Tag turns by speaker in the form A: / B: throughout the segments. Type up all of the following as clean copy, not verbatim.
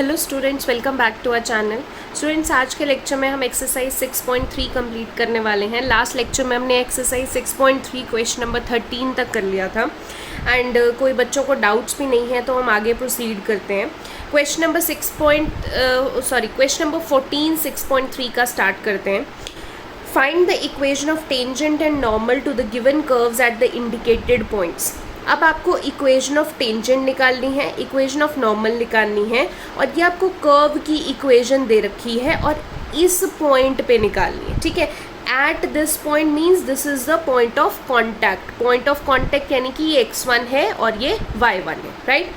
A: Hello students, welcome back to our channel. Students, आज के lecture में हम एक्सरसाइज 6.3 कंप्लीट करने वाले हैं। लास्ट लेक्चर में हमने एक्सरसाइज 6.3 क्वेश्चन नंबर 13 तक कर लिया था एंड कोई बच्चों को डाउट्स भी नहीं है तो हम आगे प्रोसीड करते हैं। क्वेश्चन नंबर 14 6.3 का स्टार्ट करते हैं। Find the equation of tangent and normal to the given curves at the indicated points. अब आपको इक्वेशन ऑफ टेंजेंट निकालनी है, इक्वेशन ऑफ नॉर्मल निकालनी है और ये आपको कर्व की इक्वेशन दे रखी है और इस पॉइंट पे निकालनी है। ठीक है, at this point means this is the point of contact. Point of contact यानी कि ये x1 है और ये y1 है, राइट।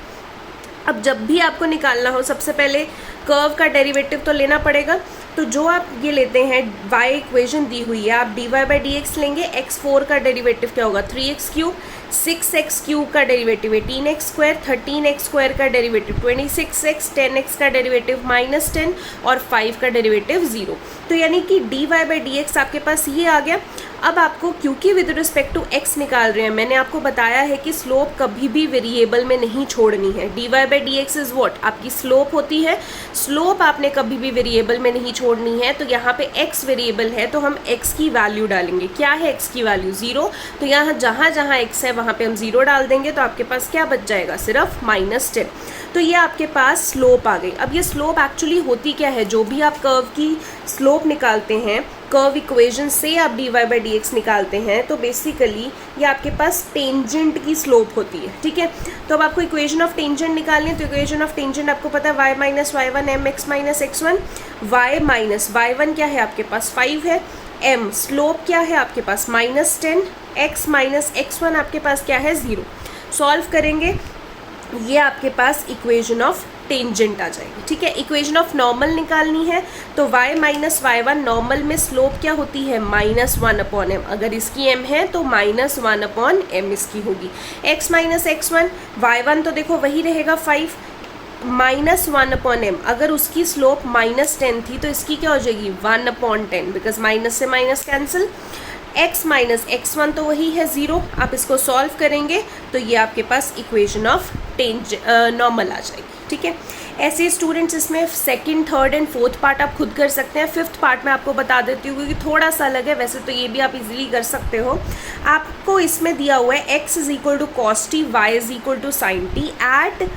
A: अब जब भी आपको निकालना हो सबसे पहले कर्व का डेरिवेटिव तो लेना पड़ेगा। तो जो आप ये लेते हैं y इक्वेशन दी हुई है, आप dy बाई डी एक्स लेंगे। x4 का डेरिवेटिव क्या होगा 3x क्यूब, 6x क्यूब का derivative 18x square, 13x square का डेरिवेटिव 26x, 10x का डेरिवेटिव -10 और 5 का डेरिवेटिव 0। तो यानी कि dy बाई डी एक्स आपके पास ये आ गया। अब आपको क्योंकि विद रिस्पेक्ट टू x निकाल रहे हैं, मैंने आपको बताया है कि स्लोप कभी भी वेरिएबल में नहीं छोड़नी है। dy by D x is what, आपकी स्लोप होती है। स्लोप आपने कभी भी वेरिएबल में नहीं छोड़नी है। तो यहाँ पे x वेरिएबल है तो हम x की वैल्यू डालेंगे। क्या है x की वैल्यू 0, तो यहाँ जहाँ जहाँ x है वहाँ पे हम 0 डाल देंगे। तो आपके पास क्या बच जाएगा, सिर्फ -10। तो ये आपके पास स्लोप आ गई। अब ये स्लोप एक्चुअली होती क्या है, जो भी आप कर्व की स्लोप निकालते हैं, कर्व इक्वेशन से आप dy बाई डी एक्स निकालते हैं, तो बेसिकली ये आपके पास टेंजेंट की स्लोप होती है। ठीक है, तो अब आपको इक्वेशन ऑफ टेंजेंट निकालनी है। तो इक्वेशन ऑफ टेंजेंट आपको पता है y minus y1 mx minus x1। y minus y1 क्या है आपके पास 5 है, m स्लोप क्या है आपके पास -10, x माइनस x1 आपके पास क्या है 0। सॉल्व करेंगे, ये आपके पास इक्वेशन ऑफ टेंजेंट आ जाएगी। ठीक है, इक्वेशन ऑफ नॉर्मल निकालनी है तो y माइनस y1 नॉर्मल में स्लोप क्या होती है -1/m। अगर इसकी m है तो -1/m इसकी होगी। x माइनस x1, y1 तो देखो वही रहेगा 5 -1/m। अगर उसकी स्लोप -10 थी तो इसकी क्या हो जाएगी 1/10, बिकॉज माइनस से minus cancel. x minus x1 तो वही है 0। आप इसको सॉल्व करेंगे तो ये आपके पास इक्वेशन ऑफ नॉर्मल आ जाएगी। ठीक है, ऐसे स्टूडेंट्स इसमें second, third and fourth part आप खुद कर सकते हैं। फिफ्थ पार्ट में आपको बता देती हूँ क्योंकि थोड़ा सा अलग है, वैसे तो ये भी आप इजीली कर सकते हो। आपको इसमें दिया हुआ है x is equal to cos t, y is equal to sine t at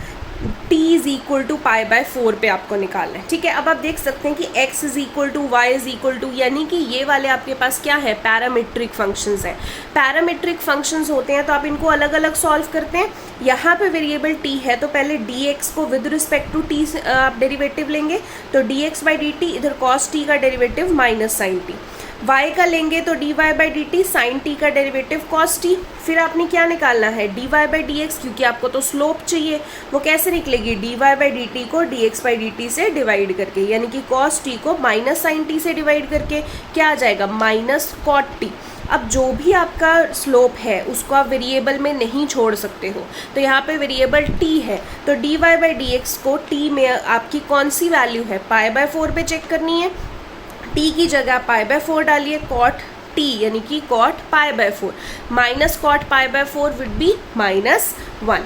A: t is equal to π/4 पे आपको निकालना है। ठीक है, अब आप देख सकते हैं कि x is equal to y is equal to, यानी कि ये वाले आपके पास क्या है पैरामीट्रिक फंक्शंस हैं। पैरामीट्रिक फंक्शंस होते हैं तो आप इनको अलग अलग सॉल्व करते हैं। यहाँ पे वेरिएबल t है तो पहले dx को विद रिस्पेक्ट टू t आप डेरिवेटिव लेंगे। तो dx बाई डी टी, इधर cos t का derivative minus sine T. y का लेंगे तो dy by D T, sine t का डेरिवेटिव cos t। फिर आपने क्या निकालना है dy बाई डी एक्स, क्योंकि आपको तो स्लोप चाहिए। वो कैसे निकलेगी, dy बाई डी टी को dx बाई डी टी से डिवाइड करके, यानी कि cos t को माइनस साइन t से डिवाइड करके क्या आ जाएगा माइनस cot t। अब जो भी आपका स्लोप है उसको आप वेरिएबल में नहीं छोड़ सकते हो। तो यहाँ पे वेरिएबल t है तो dy बाई डी एक्स को t में आपकी कौन सी वैल्यू है π/4 पे चेक करनी है। t की जगह π/4 डालिए, cot t यानी कि cot π/4 minus cot π/4 would be -1।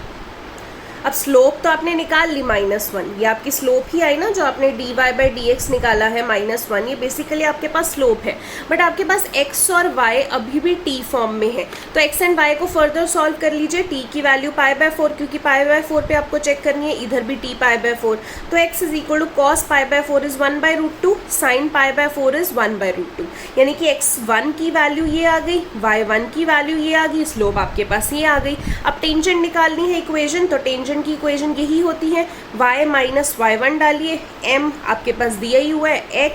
A: अब स्लोप तो आपने निकाल ली -1, ये आपकी स्लोप ही आई ना, जो आपने dy बाई डी एक्स निकाला है -1, ये बेसिकली आपके पास स्लोप है। बट आपके पास x और y अभी भी t फॉर्म में है तो x एंड y को फर्दर सॉल्व कर लीजिए। t की वैल्यू π/4, क्योंकि π/4 पे आपको चेक करनी है, इधर भी t π/4। तो x is equal to cos π/4 is 1/√2, sine π/4 is 1/√2, यानी कि x1 की वैल्यू ये आ गई, y1 की वैल्यू ये आ गई, स्लोप आपके पास ये आ गई। अब टेंजेंट निकालनी है इक्वेशन, तो टेंजेंट की इक्वेशन यही होती है y माइनस y1 डालिए, m आपके पास दिया ही हुआ है,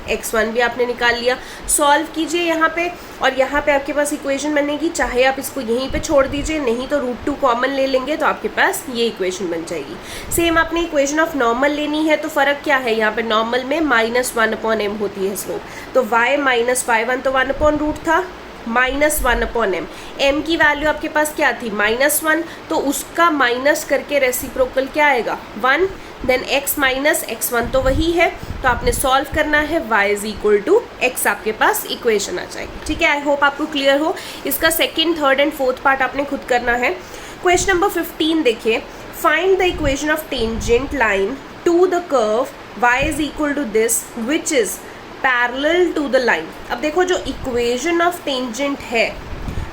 A: x1 भी आपने निकाल लिया। सॉल्व कीजिए यहाँ पे और यहाँ पे आपके पास इक्वेशन बनेगी। चाहे आप इसको यहीं पे छोड़ दीजिए, नहीं तो √2 कॉमन ले लेंगे तो आपके पास ये इक्वेशन बन जाएगी। सेम आपने इक्वेशन ऑफ नॉर्मल लेनी है तो फ़र्क क्या है, यहाँ पे नॉर्मल में -1/m होती है स्लोप। तो y माइनस y1 तो 1/√2 था, -1/m। m की वैल्यू आपके पास क्या थी -1, तो उसका माइनस करके रेसिप्रोकल क्या आएगा 1। देन x माइनस x1 तो वही है, तो आपने सॉल्व करना है, y is equal to x आपके पास इक्वेशन आ जाएगी। ठीक है, आई होप आपको क्लियर हो। इसका second, third and fourth part आपने खुद करना है। क्वेश्चन नंबर 15 देखिए, find the equation of tangent line to the curve y is equal to this which is parallel to the line. अब देखो जो इक्वेशन ऑफ टेंजेंट है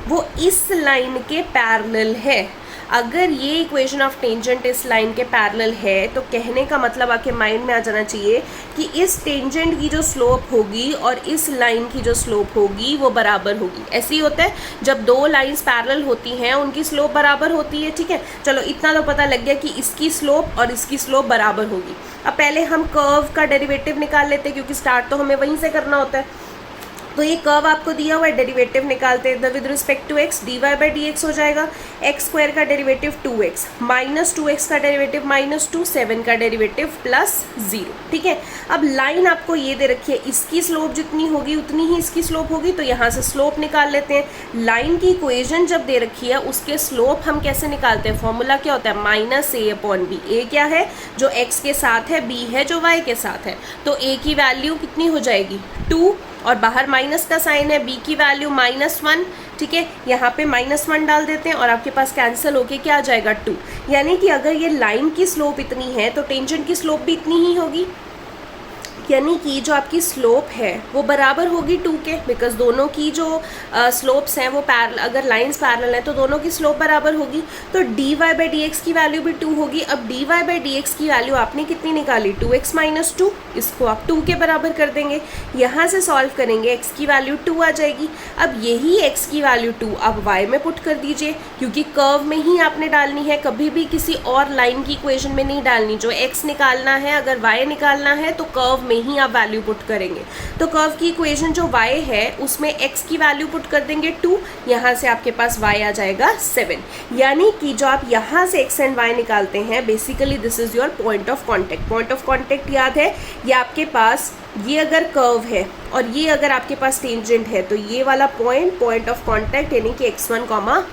A: वो इस लाइन के पैरेलल है। अगर ये इक्वेशन ऑफ टेंजेंट इस लाइन के पैरेलल है तो कहने का मतलब आपके माइंड में आ जाना चाहिए कि इस टेंजेंट की जो स्लोप होगी और इस लाइन की जो स्लोप होगी वो बराबर होगी। ऐसे ही होता है जब दो लाइंस पैरेलल होती हैं उनकी स्लोप बराबर होती है। ठीक है, चलो इतना तो पता लग गया कि इसकी स्लोप और इसकी स्लोप बराबर होगी। अब पहले हम कर्व का डेरिवेटिव निकाल लेते हैं क्योंकि स्टार्ट तो हमें वहीं से करना होता है। तो ये कर्व आपको दिया हुआ है, डेरिवेटिव निकालते हैं with respect to X, D Y by D X हो जाएगा। एक्स स्क्वायर का डेरिवेटिव 2x, माइनस 2x का डेरिवेटिव -2, 7 का डेरिवेटिव +0। ठीक है, अब लाइन आपको ये दे रखी है, इसकी स्लोप जितनी होगी उतनी ही इसकी स्लोप होगी, तो यहाँ से स्लोप निकाल लेते हैं। लाइन की इक्वेशन जब दे रखी है उसके स्लोप हम कैसे निकालते हैं, फॉर्मूला क्या होता है, -a/b। a क्या है, जो x के साथ है, b है जो y के साथ है। तो a की वैल्यू कितनी हो जाएगी 2, और बाहर माइनस का साइन है, b की वैल्यू -1। ठीक है, यहाँ पे -1 डाल देते हैं और आपके पास कैंसिल होके क्या आ जाएगा 2। यानी कि अगर ये लाइन की स्लोप इतनी है तो टेंजेंट की स्लोप भी इतनी ही होगी। यानी कि जो आपकी स्लोप है वो बराबर होगी 2 के, बिकॉज दोनों की जो स्लोप्स हैं वो अगर लाइंस पैरेलल हैं तो दोनों की स्लोप बराबर होगी। तो D Y by D X की वैल्यू भी 2 होगी। अब D Y by D X की वैल्यू आपने कितनी निकाली, 2x - 2, इसको आप 2 के बराबर कर देंगे। यहाँ से सॉल्व करेंगे, x की वैल्यू 2 आ जाएगी। अब यही x की वैल्यू 2 आप y में पुट कर दीजिए, क्योंकि कर्व में ही आपने डालनी है, कभी भी किसी और लाइन की इक्वेशन में नहीं डालनी। जो x निकालना है, अगर y निकालना है तो कर्व में ही आप वैल्यू पुट करेंगे। तो कर्व की इक्वेशन जो y है उसमें x की वैल्यू पुट कर देंगे 2, यहाँ से आपके पास y आ जाएगा 7। यानी कि जो आप यहाँ से x एंड y निकालते हैं, basically this is your point of contact. Point of contact याद है, ये आपके पास ये अगर कर्व है और ये अगर आपके पास टेंजेंट है तो ये वाला पॉइंट ऑफ कांटेक्ट यानी कि x1,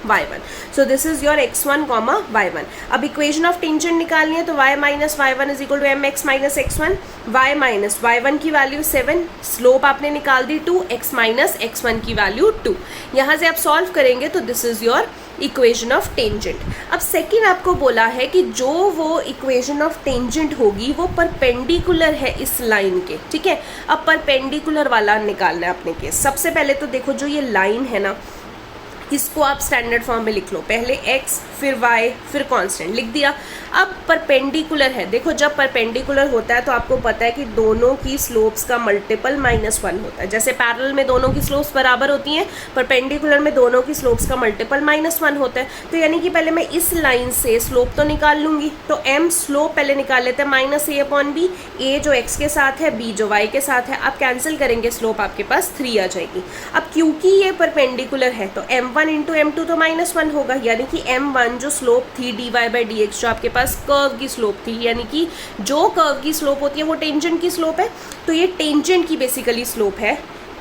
A: y1। So this is your x1, y1। अब इक्वेशन ऑफ टेंजेंट निकालनी है तो y - y1 is equal to mx - x1, y - y1 की वैल्यू 7, स्लोप आपने निकाल दी 2, x - x1 की वैल्यू 2। यहाँ से आप सॉल्व करेंगे तो this is your equation of tangent. अब सेकेंड आपको बोला है कि जो वो इक्वेशन ऑफ टेंजेंट होगी वो परपेंडिकुलर है इस लाइन के। ठीक है, अब परपेंडिकुलर वाला निकालना है अपने केस। सबसे पहले तो देखो जो ये लाइन है ना, इसको आप स्टैंडर्ड फॉर्म में लिख लो, पहले x फिर y फिर कांस्टेंट लिख दिया। अब परपेंडिकुलर है, देखो जब परपेंडिकुलर होता है तो आपको पता है कि दोनों की स्लोप्स का मल्टीपल -1 होता है। जैसे पैरेलल में दोनों की स्लोप्स बराबर होती हैं, परपेंडिकुलर में दोनों की स्लोप्स का मल्टीपल -1 होता है। तो यानी कि पहले मैं इस लाइन से स्लोप तो निकाल लूँगी, तो m स्लोप पहले निकाल लेते हैं -a/b, a जो x के साथ है, b जो y के साथ है। आप कैंसिल करेंगे, स्लोप आपके पास 3 आ जाएगी। अब क्योंकि ये परपेंडिकुलर है तो m1 इंटू m2 तो -1 होगा, यानी कि m1 जो स्लोप थी dy बाई डी एक्स, जो आपके पास कर्व की स्लोप थी, यानी कि जो कर्व की स्लोप होती है वो टेंजेंट की स्लोप है, तो ये टेंजेंट की बेसिकली स्लोप है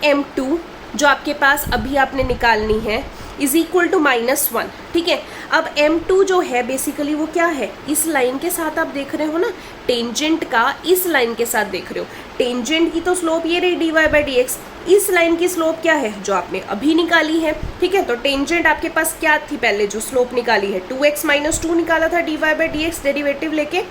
A: m2 जो आपके पास अभी आपने निकालनी है इज इक्वल टू -1। ठीक है, अब m2 जो है बेसिकली वो क्या है, इस लाइन के साथ आप देख रहे हो ना, टेंजेंट का इस लाइन के साथ देख रहे हो। टेंजेंट की तो स्लोप ये रही dy बाई डी एक्स, इस लाइन की स्लोप क्या है जो आपने अभी निकाली है। ठीक है, तो टेंजेंट आपके पास क्या थी, पहले जो स्लोप निकाली है 2x - 2 निकाला था dy by D x, derivative लेके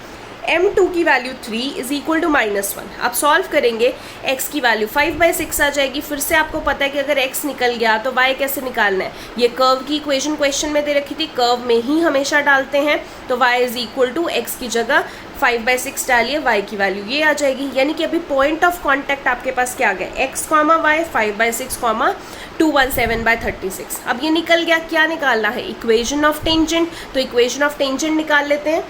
A: m2 की वैल्यू 3 इज इक्वल टू -1। आप सॉल्व करेंगे, x की वैल्यू 5/6 आ जाएगी। फिर से आपको पता है कि अगर x निकल गया तो y कैसे निकालना है, ये कर्व की इक्वेशन क्वेश्चन में दे रखी थी, कर्व में ही हमेशा डालते हैं। तो y is equal to x की जगह 5/6 डालिए, y की वैल्यू ये आ जाएगी। यानी कि अभी पॉइंट ऑफ कॉन्टैक्ट आपके पास क्या आ गया, x, y 5/6, 217/36। अब ये निकल गया, क्या निकालना है, इक्वेशन ऑफ टेंजेंट। तो इक्वेशन ऑफ टेंजेंट निकाल लेते हैं,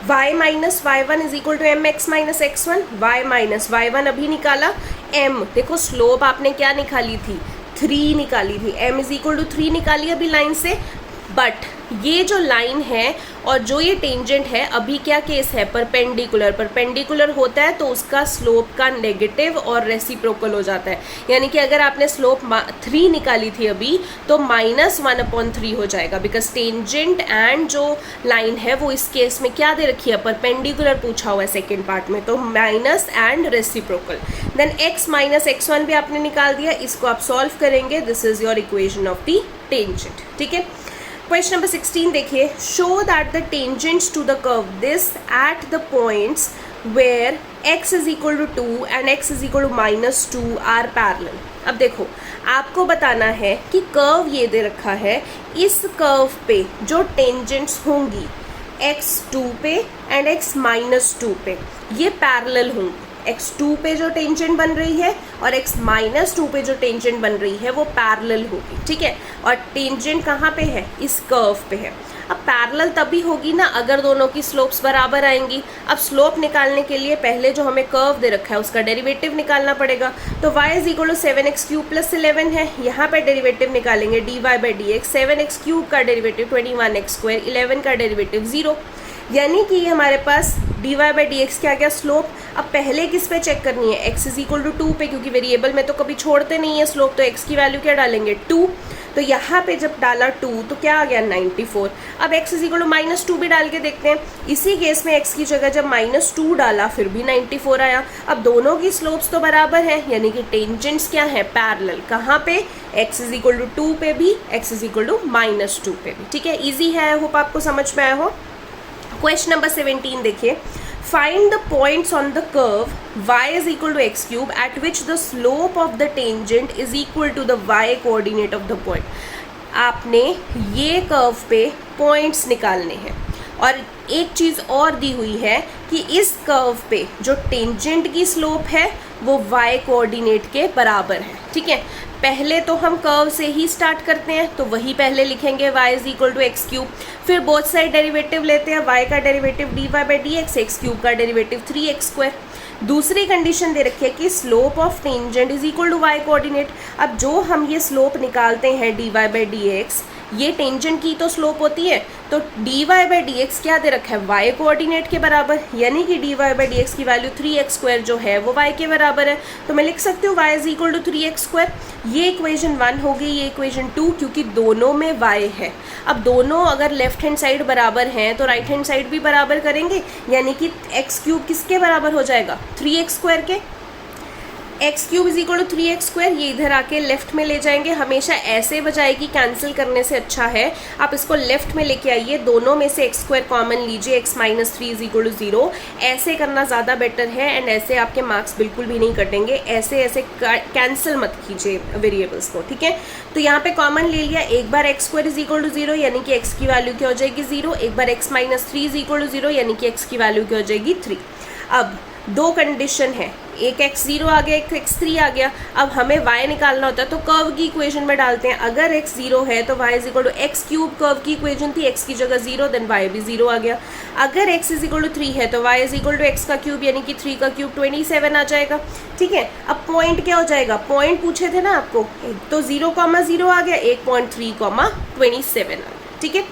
A: y - y1 is equal to mx - x1, y - y1 अभी निकाला। m देखो स्लोप आपने क्या निकाली थी, 3 निकाली थी, m इज इक्वल टू 3 निकाली अभी लाइन से। बट ये जो लाइन है और जो ये टेंजेंट है, अभी क्या केस है, परपेंडिकुलर। परपेंडिकुलर होता है तो उसका स्लोप का नेगेटिव और रेसिप्रोकल हो जाता है। यानी कि अगर आपने स्लोप 3 निकाली थी अभी तो -1/3 हो जाएगा, बिकॉज टेंजेंट एंड जो लाइन है वो इस केस में क्या दे रखी है, परपेंडिकुलर पूछा हुआ है सेकेंड पार्ट में, तो minus and reciprocal. Then x - x1 भी आपने निकाल दिया, इसको आप सॉल्व करेंगे, this is your equation of the tangent. ठीक है, क्वेश्चन नंबर 16 देखिए, show that the tangents to the curve this at the points where x is equal to 2 and x is equal to -2 are parallel. अब देखो आपको बताना है कि curve ये दे रखा है, इस कर्व पे जो टेंजेंट्स होंगी x2 पे एंड x -2 पे ये पैरेलल होंगी। x2 पे जो टेंजेंट बन रही है और x -2 पे जो टेंजेंट बन रही है वो पैरेलल होगी, ठीक है। और टेंजेंट कहाँ पे है, इस कर्व पे है। अब पैरेलल तभी होगी ना अगर दोनों की स्लोप्स बराबर आएंगी। अब स्लोप निकालने के लिए पहले जो हमें कर्व दे रखा है उसका डेरिवेटिव निकालना पड़ेगा। तो y is equal to 7x³ + 11 है, यहाँ पे डेरिवेटिव निकालेंगे dy/dx। 7x³ का डेरिवेटिव 21x², 11 का डेरिवेटिव 0, यानी कि ये हमारे पास dy/dx क्या गया, स्लोप। अब पहले किस पे चेक करनी है, x इज इक्वल टू 2 पे, क्योंकि वेरिएबल में तो कभी छोड़ते नहीं है स्लोप, तो x की वैल्यू क्या डालेंगे 2। तो यहाँ पे जब डाला 2 तो क्या आ गया 94। अब x इज इक्वल टू -2 भी डाल के देखते हैं। इसी केस में x की जगह जब -2 डाला फिर भी 94 आया। अब दोनों की स्लोप्स तो बराबर है, यानी कि टेंजेंट्स क्या है, पैरेलल। कहाँ पे, x इज इक्वल टू 2 पे भी, x इज इक्वल टू -2 पे भी, ठीक है। ईजी है, आई होप आपको समझ में आया हो। क्वेश्चन नंबर 17 देखिए, find the points on the curve y is equal to x³ at which the slope of the tangent is equal to the y coordinate of the point। आपने ये curve पे points निकालने हैं। और एक चीज़ और दी हुई है कि इस कर्व पे जो टेंजेंट की स्लोप है वो y कोऑर्डिनेट के बराबर है, ठीक है। पहले तो हम कर्व से ही स्टार्ट करते हैं, तो वही पहले लिखेंगे y is equal to x³। फिर बोथ साइड डेरिवेटिव लेते हैं, y का डेरिवेटिव dy/dx, x³ का डेरिवेटिव 3x²। दूसरी कंडीशन दे रखी है कि slope of tangent is equal to y coordinate. अब जो हम ये स्लोप निकालते हैं dy/dx, ये टेंजेंट की तो स्लोप होती है, तो dy/dx क्या दे रखा है, y कोऑर्डिनेट के बराबर, यानी कि dy/dx की वैल्यू 3x² जो है वो y के बराबर है। तो मैं लिख सकती हूँ y is equal to 3x²। ये इक्वेशन 1 हो गई, ये इक्वेशन 2, क्योंकि दोनों में y है। अब दोनों अगर लेफ्ट हैंड साइड बराबर हैं तो राइट हैंड साइड भी बराबर करेंगे, यानी कि x³ किसके बराबर हो जाएगा, 3x² के। x³ is equal to 3x², ये इधर आके लेफ्ट में ले जाएंगे। हमेशा ऐसे बजाय कि कैंसिल करने से अच्छा है आप इसको लेफ्ट में लेके आइए, दोनों में से x² कॉमन लीजिए, x - 3 इज इक्वल टू 0। ऐसे करना ज़्यादा बेटर है, एंड ऐसे आपके मार्क्स बिल्कुल भी नहीं कटेंगे। ऐसे कैंसिल मत कीजिए वेरिएबल्स को, ठीक है। तो यहाँ पे कॉमन ले लिया, एक बार x² इज इक्वल टू 0 यानी कि x की वैल्यू क्या हो जाएगी 0, एक बार x - 3 इज इक्वल टू 0 यानी कि x की वैल्यू क्या हो जाएगी 3। अब दो कंडीशन है, एक x0 आ गया, एक x3 आ गया। अब हमें y निकालना होता है तो कर्व की इक्वेशन में डालते हैं। अगर x0 है तो y is equal to x³ curve की इक्वेशन थी, x की जगह 0 देन y भी 0 आ गया। अगर x इज इक्वल टू 3 है तो y is equal to x का क्यूब यानी कि 3 का क्यूब 27 आ जाएगा, ठीक है। अब पॉइंट क्या हो जाएगा, पॉइंट पूछे थे ना आपको, तो 0,0 आ गया, 1.3,27 आ गया, ठीक है।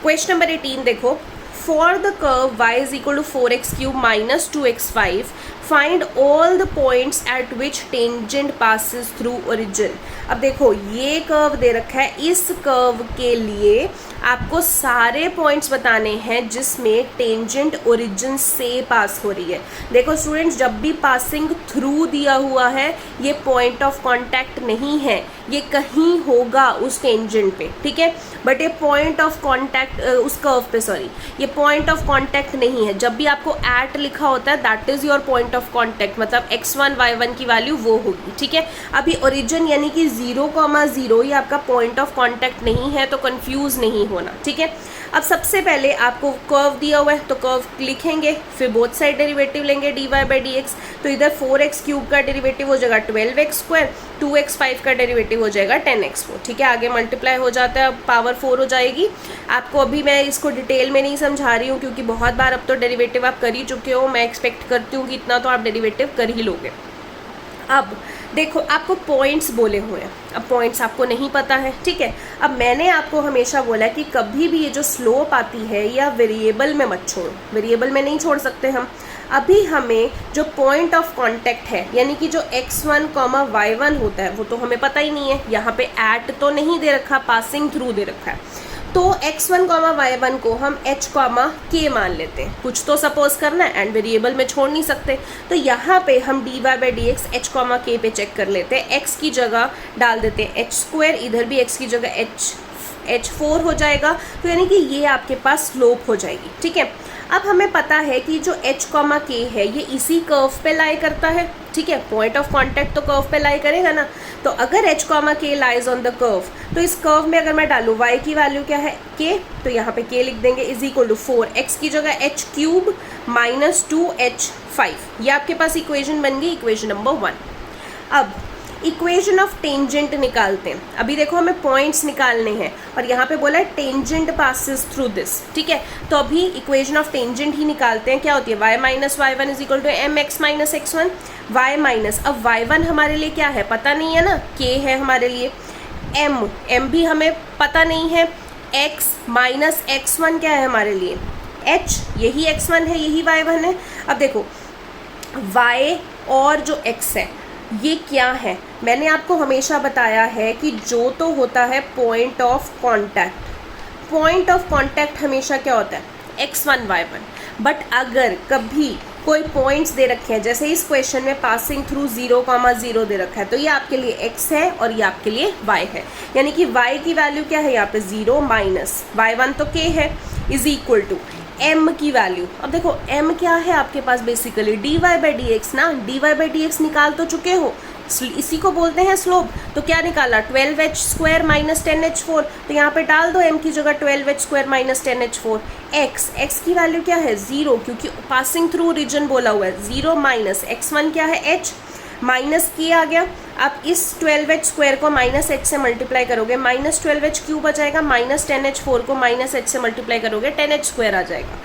A: क्वेश्चन नंबर 18 देखो, for the curve y is equal to 4x³ - 2x5 find all the points at which tangent passes through origin। अब देखो ये कर्व दे रखा है, इस कर्व के लिए आपको सारे पॉइंट्स बताने हैं जिसमें टेंजेंट ओरिजिन से पास हो रही है। देखो स्टूडेंट्स, जब भी पासिंग थ्रू दिया हुआ है ये पॉइंट ऑफ कांटेक्ट नहीं है, ये कहीं होगा उस टेंजेंट पे, ठीक है। बट ये पॉइंट ऑफ कांटेक्ट उस कर्व पे, सॉरी, ये पॉइंट ऑफ कांटेक्ट नहीं है। जब भी आपको एट लिखा होता है that is your point of contact, मतलब x1 y1 की वैल्यू वो होगी, ठीक है। अभी ओरिजिन यानी कि 0,0 ये आपका पॉइंट ऑफ कांटेक्ट नहीं है, तो कंफ्यूज नहीं होना, ठीक है। अब सबसे पहले आपको कर्व दिया हुआ है तो कर्व लिखेंगे, फिर बोथ साइड डेरिवेटिव लेंगे dy/dx। तो इधर 4x³ का डेरिवेटिव हो जाएगा 12x², 2x5 का डेरिवेटिव हो जाएगा 10x4, ठीक है। आगे मल्टीप्लाई हो जाता है, पावर 4 हो जाएगी। आपको अभी मैं इसको डिटेल में नहीं समझा रही हूँ क्योंकि बहुत बार अब तो डेरिवेटिव आप कर ही चुके हो, मैं एक्सपेक्ट करती हूँ कि इतना तो आप डेरिवेटिव कर ही लोगे। अब देखो आपको पॉइंट्स बोले हुए हैं, अब पॉइंट्स आपको नहीं पता है, ठीक है। अब मैंने आपको हमेशा बोला कि कभी भी ये जो स्लोप आती है या वेरिएबल में मत छोड़ो, वेरिएबल में नहीं छोड़ सकते हम। अभी हमें जो पॉइंट ऑफ कांटेक्ट है यानी कि जो x1, y1 होता है वो तो हमें पता ही नहीं है। यहाँ पे एट तो नहीं दे रखा, पासिंग थ्रू दे रखा है। तो x1, y1 को हम h, k मान लेते हैं, कुछ तो सपोज करना है एंड वेरिएबल में छोड़ नहीं सकते। तो यहाँ पे हम dy/dx h, k पे चेक कर लेते हैं। x की जगह डाल देते हैं h², इधर भी x की जगह h h4 हो जाएगा। तो यानी कि ये आपके पास स्लोप हो जाएगी, ठीक है। अब हमें पता है कि जो h, k है ये इसी कर्व पे लाई करता है, ठीक है। पॉइंट ऑफ कांटेक्ट तो कर्व पे लाई करेगा ना। तो अगर h, k lies on the curve, तो इस कर्व में अगर मैं डालूँ y की वैल्यू क्या है k, तो यहाँ पे k लिख देंगे इज इक्वल टू 4x की जगह h³ माइनस 2h5। ये आपके पास इक्वेशन बन गई, इक्वेशन नंबर 1। अब इक्वेशन ऑफ टेंजेंट निकालते हैं। अभी देखो हमें पॉइंट्स निकालने हैं और यहाँ पे बोला है टेंजेंट पासिस थ्रू दिस, ठीक है। तो अभी इक्वेशन ऑफ टेंजेंट ही निकालते हैं। क्या होती है y minus y1 is equal to mx minus x1 y minus, अब y1 हमारे लिए क्या है पता नहीं है ना, k है हमारे लिए, m भी हमें पता नहीं है, x माइनस x1 क्या है हमारे लिए h, यही x1 है यही y1 है। अब देखो y और जो x है ये क्या है, मैंने आपको हमेशा बताया है कि जो तो होता है point of contact, point of contact हमेशा क्या होता है x1 y1। बट अगर कभी कोई पॉइंट्स दे रखे हैं, जैसे इस क्वेश्चन में पासिंग थ्रू 0,0 दे रखा है, तो ये आपके लिए x है और ये आपके लिए y है। यानी कि y की वैल्यू क्या है यहाँ पे 0 माइनस y1 तो k है इज इक्वल टू m की वैल्यू। अब देखो m क्या है आपके पास basically dy by D x ना, dy बाई डी एक्स निकाल तो चुके हो, इसी को बोलते हैं स्लोप। तो क्या निकाला 12h स्क्वायर माइनस 10h4, तो यहाँ पे डाल दो m की जगह 12h square minus 10h4। x की वैल्यू क्या है 0, क्योंकि पासिंग थ्रू रीजन बोला हुआ है। 0 माइनस x1 क्या है h माइनस k आ गया। आप इस 12h स्क्वायर को माइनस h से मल्टीप्लाई करोगे, माइनस 12h³ आ जाएगा, माइनस 10h4 को माइनस h से मल्टीप्लाई करोगे 10h स्क्वायर आ जाएगा,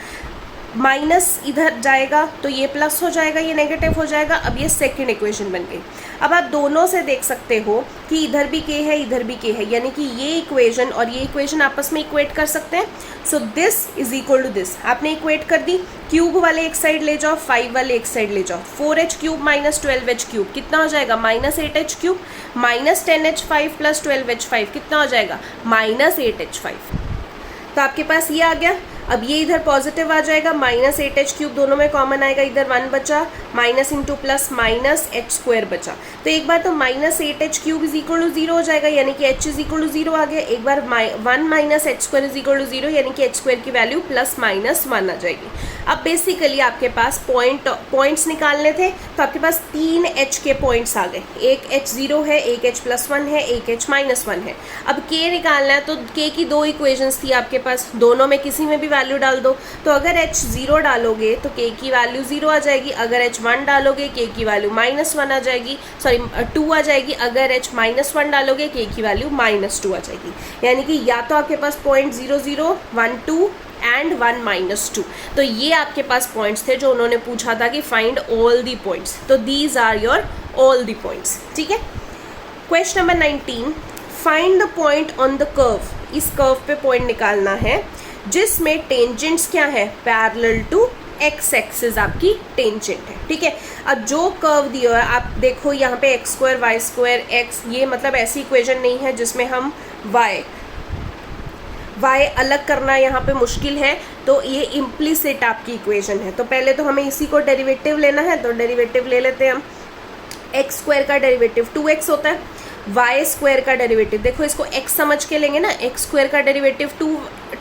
A: माइनस इधर जाएगा तो ये प्लस हो जाएगा, ये नेगेटिव हो जाएगा। अब ये सेकंड इक्वेशन बन गई। अब आप दोनों से देख सकते हो कि इधर भी k है इधर भी k है, यानी कि ये इक्वेशन और ये इक्वेशन आपस में इक्वेट कर सकते हैं। So this is equal to this, आपने इक्वेट कर दी। क्यूब वाले एक साइड ले जाओ, 5 वाले एक साइड ले जाओ, 4h³ माइनस 12h³ कितना हो जाएगा minus 8h³ minus 10h5 plus 12h5 कितना हो जाएगा माइनस 8h5। तो आपके पास ये आ गया। अब ये इधर पॉजिटिव आ जाएगा, माइनस 8h³ दोनों में कॉमन आएगा, इधर 1 बचा, minus into plus minus h square बचा। तो एक बार तो minus 8h³ is equal to 0 हो जाएगा, यानी कि h इज इक्वल टू 0 आ गया। एक बार 1 minus h square is equal to 0, यानी कि h स्क्वायर की वैल्यू प्लस माइनस 1 आ जाएगी। अब बेसिकली आपके पास पॉइंट्स निकालने थे, तो आपके पास 3 h के पॉइंट्स आ गए। एक h0 है, एक h प्लस 1 है, एक h माइनस 1 है। अब k निकालना है, तो k की 2 इक्वेशंस थी आपके पास, दोनों में किसी में भी वैल्यू डाल दो। तो अगर h0 डालोगे तो k की वैल्यू 0 आ जाएगी, अगर h1 डालोगे k की वैल्यू माइनस 1 आ जाएगी, सॉरी 2 आ जाएगी, अगर h माइनस 1 डालोगे k की वैल्यू माइनस 2 आ जाएगी। यानी कि या तो आपके पास पॉइंट 0 0 1 2 एंड 1 माइनस 2। तो ये आपके पास पॉइंट्स थे जो उन्होंने पूछा था कि फाइंड ऑल दी पॉइंट्स, तो these are your all the points, ठीक है। Question number 19, find the point on the curve. इस कर्व पे पॉइंट निकालना है जिसमें टेंजेंट्स क्या है पैरेलल टू एक्स एक्सिस आपकी टेंजेंट है, ठीक है। अब जो कर्व दिया है आप देखो यहाँ पे X square Y square X, ये मतलब ऐसी इक्वेशन नहीं है जिसमें हम वाई अलग करना यहाँ पे मुश्किल है, तो ये इम्प्लिसिट आपकी इक्वेशन है। तो पहले तो हमें इसी को डेरिवेटिव लेना है, तो डेरिवेटिव ले लेते हैं हम। एक्स स्क्वायर का डेरिवेटिव 2x होता है, वाई स्क्वायर का डेरिवेटिव देखो इसको x समझ के लेंगे ना, एक्स स्क्वायर का डेरिवेटिव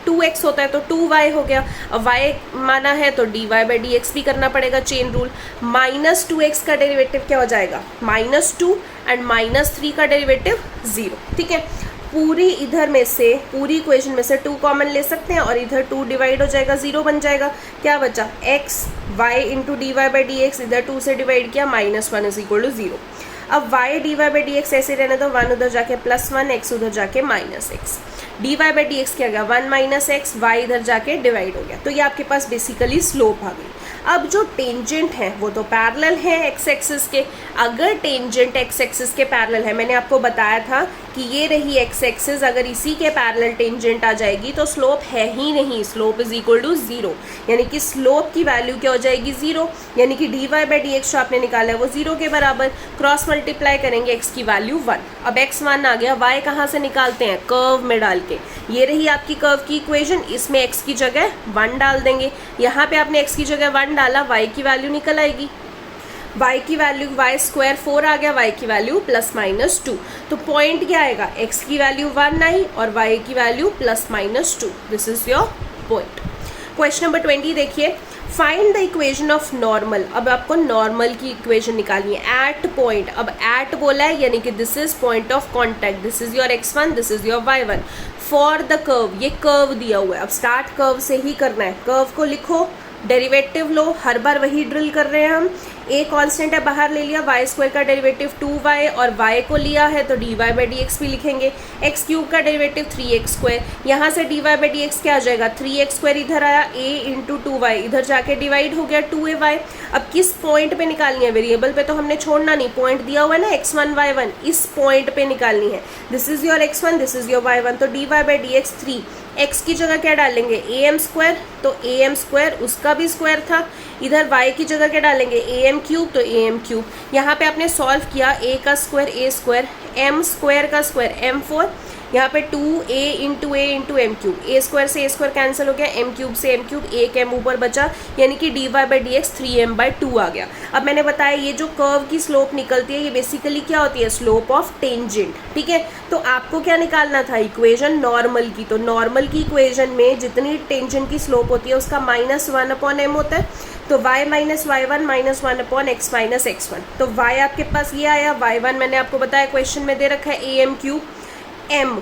A: 2x होता है तो 2y हो गया। अब y माना है तो dy बाई डी एक्स भी करना पड़ेगा, चेन रूल। माइनस 2x का डेरिवेटिव क्या हो जाएगा -2 एंड -3 का डेरिवेटिव 0, ठीक है। पूरी इधर में से पूरी इक्वेशन में से 2 कॉमन ले सकते हैं और इधर 2 डिवाइड हो जाएगा, 0 बन जाएगा। क्या बचा x y into D Y by D X, इधर 2 से डिवाइड किया, -1 इज इक्वल टू 0। अब y dy by D x ऐसे रहने दो, 1 उधर जाके +1 x उधर जाके -x, dy by D x क्या गया 1 माइनस एक्स, y इधर जाके डिवाइड हो गया। तो ये आपके पास बेसिकली स्लोप आ गई। अब जो टेंजेंट है वो तो पैरेलल है एक्स एक्सिस के। अगर टेंजेंट एक्स एक्सिस के पैरेलल है, मैंने आपको बताया था कि ये रही एक्स एक्सिस, अगर इसी के पैरेलल टेंजेंट आ जाएगी तो स्लोप है ही नहीं, स्लोप इज इक्वल टू 0, यानी कि स्लोप की वैल्यू क्या हो जाएगी 0, यानी कि dy बाई डी एक्स जो आपने निकाला है वो 0 के बराबर। क्रॉस मल्टीप्लाई करेंगे x की वैल्यू 1। अब x 1 आ गया, y कहाँ से निकालते हैं कर्व में डाल के। ये रही आपकी कर्व की इक्वेशन, इसमें x की जगह 1 डाल देंगे, यहाँ पे आपने x की जगह 1 डाला, y की वैल्यू निकल आएगी। y की वैल्यू y स्क्वायर 4 आ गया, y की वैल्यू ±2। तो पॉइंट क्या आएगा, x की वैल्यू 1 आई और y की value ±2। This is your point. Question number 20 देखिए, find the equation of normal. अब आपको नॉर्मल की इक्वेशन निकालनी है एट पॉइंट। अब एट बोला है यानी कि this is point of contact, this is your x1, this is your y1 for the curve. ये कर्व दिया हुआ है, अब स्टार्ट कर्व से ही करना है। कर्व को लिखो, डेरिवेटिव लो, हर बार वही ड्रिल कर रहे हैं हम। a कांस्टेंट है, बाहर ले लिया, y स्क्वायर का डेरिवेटिव 2y और y को लिया है तो dy/dx भी लिखेंगे। x क्यूब का डेरिवेटिव 3x स्क्वायर, यहाँ से dy/dx क्या आ जाएगा, 3x स्क्वायर इधर आया, a इंटू 2y इधर जाके डिवाइड हो गया 2ay। अब किस पॉइंट पे निकालनी है, वेरिएबल पे तो हमने छोड़ना नहीं, पॉइंट दिया हुआ है ना x1 y1, इस पॉइंट पे निकालनी है। This is your x1, this is your y1, तो dy/dx 3, x की जगह क्या डालेंगे am स्क्वायर, तो am स्क्वायर उसका भी स्क्वायर था। इधर y की जगह क्या डालेंगे am क्यूब, तो am क्यूब। यहाँ पे आपने सॉल्व किया, a का square a square, m square का स्क्वायर m4, यहाँ पे 2a into M cube, a square से a स्क्वायर कैंसिल हो गया, m क्यूब से m क्यूब, एक m ऊपर बचा यानी कि dy/dx 3m/2 आ गया। अब मैंने बताया ये जो कर्व की स्लोप निकलती है ये बेसिकली क्या होती है, स्लोप ऑफ टेंजेंट। ठीक है, तो आपको क्या निकालना था, इक्वेशन नॉर्मल की। तो नॉर्मल की इक्वेशन में जितनी टेंजेंट की स्लोप होती है उसका -1/m होता है, तो y minus y1 -1/x minus x1। तो y आपके पास ये आया, y1 मैंने आपको बताया क्वेश्चन में दे रखा है am क्यूब m।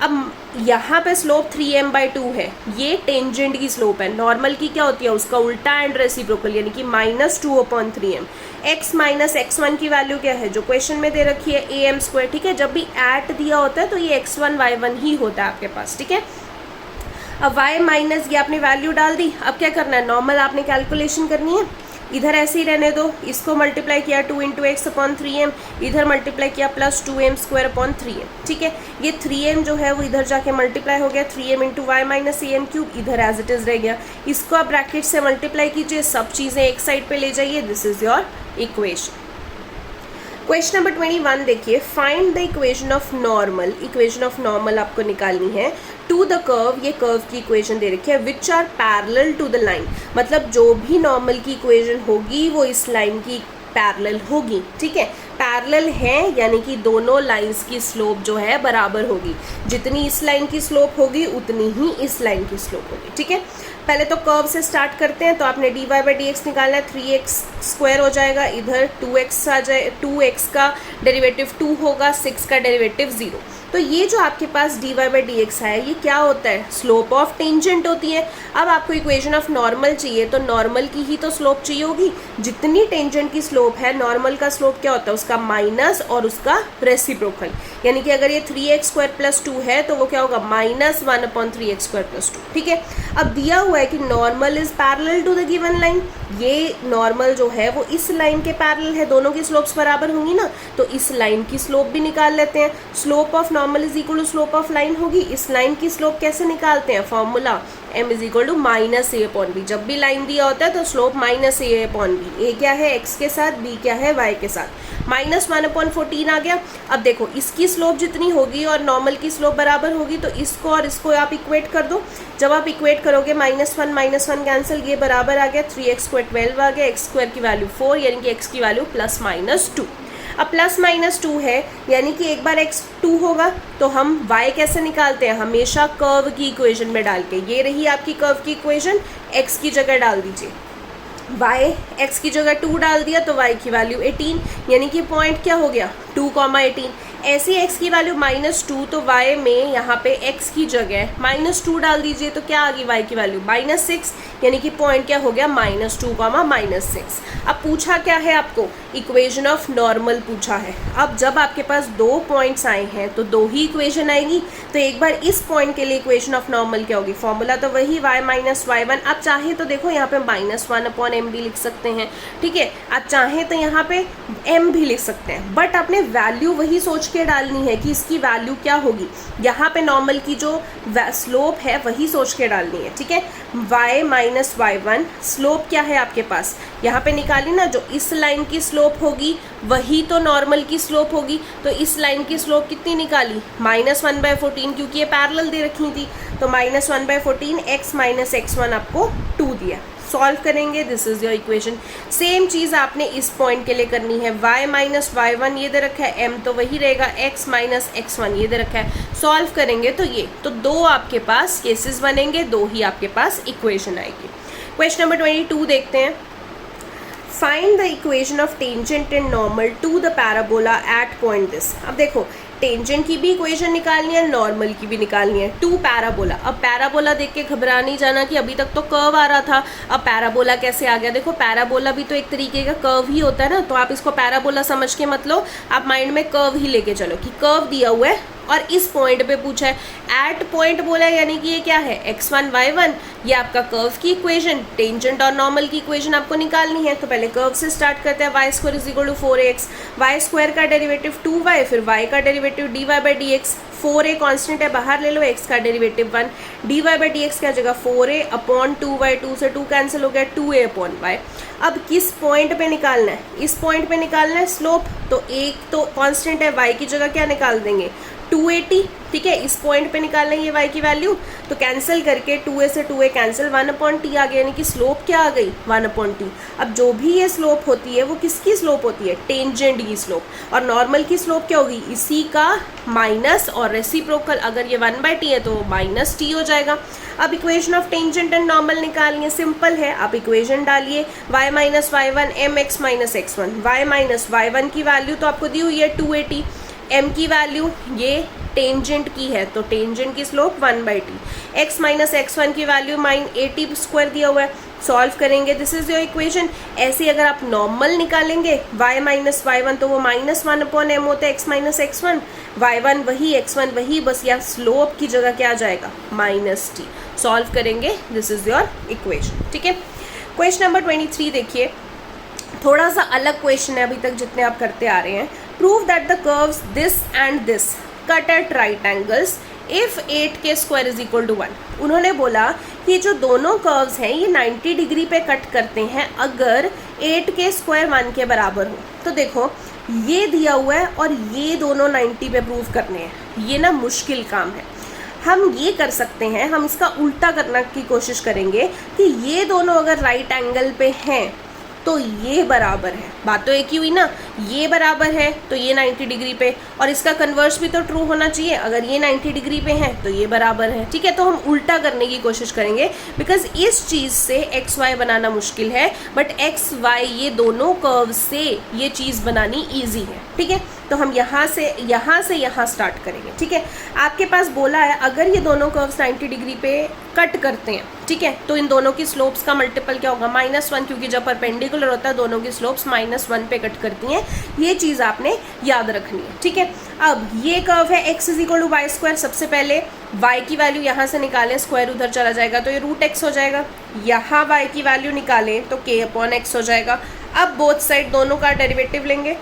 A: अब यहाँ पे स्लोप 3m/2 है, ये टेंजेंट की स्लोप है। नॉर्मल की क्या होती है, उसका उल्टा एंड रेसिप्रोकल यानी कि -2/3m। x माइनस x1 की वैल्यू क्या है, जो क्वेश्चन में दे रखी है am स्क्वायर। ठीक है, जब भी एट दिया होता है तो ये x1 y1 ही होता है आपके पास। ठीक है, अब y माइनस ये आपने वैल्यू डाल दी। अब क्या करना है, नॉर्मल आपने कैलकुलेशन करनी है, इधर ऐसे ही रहने दो, इसको मल्टीप्लाई किया 2 इंटू x/3m, इधर मल्टीप्लाई किया +2m² ठीक है, ये 3m जो है वो इधर जाके मल्टीप्लाई हो गया 3m into y minus am cube, इधर एज इट इज रह गया। इसको आप ब्रैकेट से मल्टीप्लाई कीजिए, सब चीज़ें एक साइड पे ले जाइए। This is your equation. Question number 21 देखिए, find the equation of normal. Equation of normal आपको निकालनी है टू द कर्व, ये कर्व की इक्वेशन दे रखी है, which are parallel to the line. मतलब जो भी नॉर्मल की इक्वेशन होगी वो इस लाइन की पैरेलल होगी। ठीक है, पैरेलल है यानी कि दोनों लाइंस की स्लोप जो है बराबर होगी। जितनी इस लाइन की स्लोप होगी उतनी ही इस लाइन की स्लोप होगी। ठीक है, पहले तो कर्व से स्टार्ट करते हैं। तो आपने dy/dx निकालना है, 3x स्क्वायर हो जाएगा, इधर 2x आ जाए, 2x का डेरिवेटिव 2 होगा, 6 का डेरिवेटिव 0। तो ये जो आपके पास dy/dx है ये क्या होता है, स्लोप ऑफ टेंजेंट होती है। अब आपको इक्वेशन ऑफ नॉर्मल चाहिए तो नॉर्मल की ही तो स्लोप चाहिए होगी। जितनी टेंजेंट की स्लोप है, नॉर्मल का स्लोप क्या होता है, उसका माइनस और उसका रेसिप्रोकल। यानी कि अगर ये 3x स्क्वायर प्लस 2 है तो वो क्या होगा, -1/3x स्क्वायर प्लस 2। ठीक है, अब दिया हुआ है कि normal is parallel to the given line. ये नॉर्मल जो है वो इस लाइन के पैरेलल है, दोनों की स्लोप्स बराबर होंगी ना, तो इस लाइन की स्लोप भी निकाल लेते हैं। Slope of normal is equal to slope of line होगी। इस लाइन की स्लोप कैसे निकालते हैं, formula m is equal to -a/b। जब भी लाइन दिया होता है तो स्लोप -a/b। a क्या है x के साथ, b क्या है y के साथ, -1/14 आ गया। अब देखो इसकी स्लोप जितनी होगी और नॉर्मल की स्लोप बराबर होगी तो इसको और इसको आप इक्वेट कर दो। जब आप इक्वेट करोगे -1 कैंसिल, ये बराबर आ गया 3x स्क्वायर 12 आ गया, x स्क्वायर की वैल्यू 4 यानी कि x की वैल्यू +-2। अब +-2 है यानी कि एक बार x 2 होगा तो हम y कैसे निकालते हैं, हमेशा कर्व की इक्वेशन में डाल के। ये रही आपकी कर्व की इक्वेशन, x की जगह डाल दीजिए, y x की जगह 2 डाल दिया तो y की वैल्यू 18 यानी कि पॉइंट क्या हो गया 2,18। ऐसी x की वैल्यू -2 तो y में यहाँ पे x की जगह -2 डाल दीजिए तो क्या आ गई y की वैल्यू -6 यानी कि पॉइंट क्या हो गया -2, -6। अब पूछा क्या है आपको, इक्वेशन ऑफ नॉर्मल पूछा है। अब जब आपके पास 2 पॉइंट्स आए हैं तो 2 ही इक्वेशन आएगी। तो एक बार इस पॉइंट के लिए इक्वेशन ऑफ नॉर्मल क्या होगी, फॉर्मूला तो वही y माइनस y1। आप चाहे तो देखो यहाँ पे -1/m भी लिख सकते हैं। ठीक है, आप चाहें तो यहाँ पे m भी लिख सकते हैं, बट आपने वैल्यू वही सोच के डालनी है कि इसकी वैल्यू क्या होगी। यहाँ पे नॉर्मल की जो स्लोप है वही सोच के डालनी है। ठीक है, y माइनस y1 स्लोप क्या है आपके पास, यहाँ पे निकाली ना, जो इस लाइन की स्लोप होगी वही तो नॉर्मल की स्लोप होगी। तो इस लाइन की स्लोप कितनी निकाली, -1/14, क्योंकि ये पैरेलल दे रखी थी। तो -1/14 x माइनस x1 आपको 2 दिया। सॉल्व करेंगे, this is your equation. Same चीज़ आपने इस पॉइंट के लिए करनी है, y माइनस y1 ये दे रखा है, m तो वही रहेगा, x माइनस x1 ये दे रखा है, सॉल्व करेंगे तो ये, तो दो आपके पास केसेस बनेंगे, दो ही आपके पास इक्वेशन आएगी। क्वेश्चन नंबर 22 देखते हैं। Find the equation of tangent and normal to the parabola at point this. अब देखो टेंजेंट की भी इक्वेशन निकालनी है, नॉर्मल की भी निकालनी है, टू पैराबोला। अब पैराबोला देख के घबरा नहीं जाना कि अभी तक तो कर्व आ रहा था, अब पैराबोला कैसे आ गया। देखो पैराबोला भी तो एक तरीके का कर्व ही होता है ना, तो आप इसको पैराबोला समझ के मत लो, आप माइंड में कर्व ही लेके चलो कि कर्व दिया हुआ है और इस पॉइंट पे पूछा है, एट पॉइंट बोला है, यानी कि ये क्या है, x1 y1, ये आपका कर्व की इक्वेशन, टेंजेंट और नॉर्मल की इक्वेशन आपको निकालनी है। तो पहले कर्व से स्टार्ट करते हैं, y square is equal to 4ax, y square का डेरिवेटिव 2y, फिर y का derivative dy by dx, 4a constant है बाहर ले लो, x का डेरिवेटिव 1, dy बाई dx क्या जगह 4a अपॉन 2y, 2 से 2 कैंसिल हो गया, 2a अपॉन y। अब किस पॉइंट पे निकालना है, इस पॉइंट पे निकालना है स्लोप, तो एक तो कांस्टेंट है, y की जगह क्या निकाल देंगे 280, ठीक है, इस पॉइंट पे निकालना है ये y की वैल्यू, तो कैंसिल करके 2a से 2a कैंसिल, 1/t आ गया, यानी कि स्लोप क्या आ गई 1/t। अब जो भी ये स्लोप होती है वो किसकी स्लोप होती है, टेंजेंट की स्लोप, और नॉर्मल की स्लोप क्या होगी, इसी का माइनस और रेसिप्रोकल, अगर ये 1/t है तो माइनस t हो जाएगा। अब equation of tangent and normal निकालनी है, सिंपल है, आप इक्वेशन डालिए, y minus y1 mx minus x1, y minus y1 की वैल्यू तो आपको दी हुई है 280, m की वैल्यू ये टेंजेंट की है तो टेंजेंट की slope 1/t, x minus x1 की वैल्यू -80 स्क्वायर दिया हुआ है, सॉल्व करेंगे, दिस इज योर इक्वेशन। ऐसे अगर आप नॉर्मल निकालेंगे y माइनस y1 तो वो -1/m होता है, x माइनस x1, y1 वही x1 वही, बस या स्लोप की जगह क्या आ जाएगा -t, सॉल्व करेंगे, दिस इज योर इक्वेशन। ठीक है, क्वेश्चन नंबर 23 देखिए, थोड़ा सा अलग क्वेश्चन है अभी तक जितने आप करते आ रहे हैं। Prove that the curves this and this cut at right angles if 8k square is equal to 1। उन्होंने बोला कि जो दोनों कर्व्स हैं ये 90 डिग्री पे कट करते हैं अगर 8k स्क्वायर 1 के बराबर हो। तो देखो ये दिया हुआ है और ये दोनों 90 पे प्रूव करने हैं, ये ना मुश्किल काम है। हम ये कर सकते हैं, हम इसका उल्टा करने की कोशिश करेंगे कि ये दोनों अगर राइट एंगल पे हैं तो ये बराबर है, बात तो एक ही हुई ना, ये बराबर है तो ये 90 डिग्री पे, और इसका कन्वर्स भी तो ट्रू होना चाहिए, अगर ये 90 डिग्री पे है तो ये बराबर है। ठीक है, तो हम उल्टा करने की कोशिश करेंगे, बिकॉज इस चीज़ से एक्स वाई बनाना मुश्किल है, बट एक्स वाई ये दोनों कर्व से ये चीज़ बनानी ईजी है। ठीक है, तो हम यहाँ से यहाँ स्टार्ट करेंगे। ठीक है, आपके पास बोला है अगर ये दोनों कर्व्स 90 डिग्री पे कट करते हैं, ठीक है, तो इन दोनों की स्लोप्स का मल्टीपल क्या होगा -1, क्योंकि जब परपेंडिकुलर होता है दोनों की स्लोप्स -1 पे कट करती हैं, ये चीज़ आपने याद रखनी है। ठीक है, अब ये कर्व है x is equal to Y square, सबसे पहले y की वैल्यू यहाँ से निकालें, स्क्वायर उधर चला जाएगा तो ये √x हो जाएगा, यहाँ y की वैल्यू निकालें तो k/x हो जाएगा। अब बोथ साइड दोनों का डेरिवेटिव लेंगे,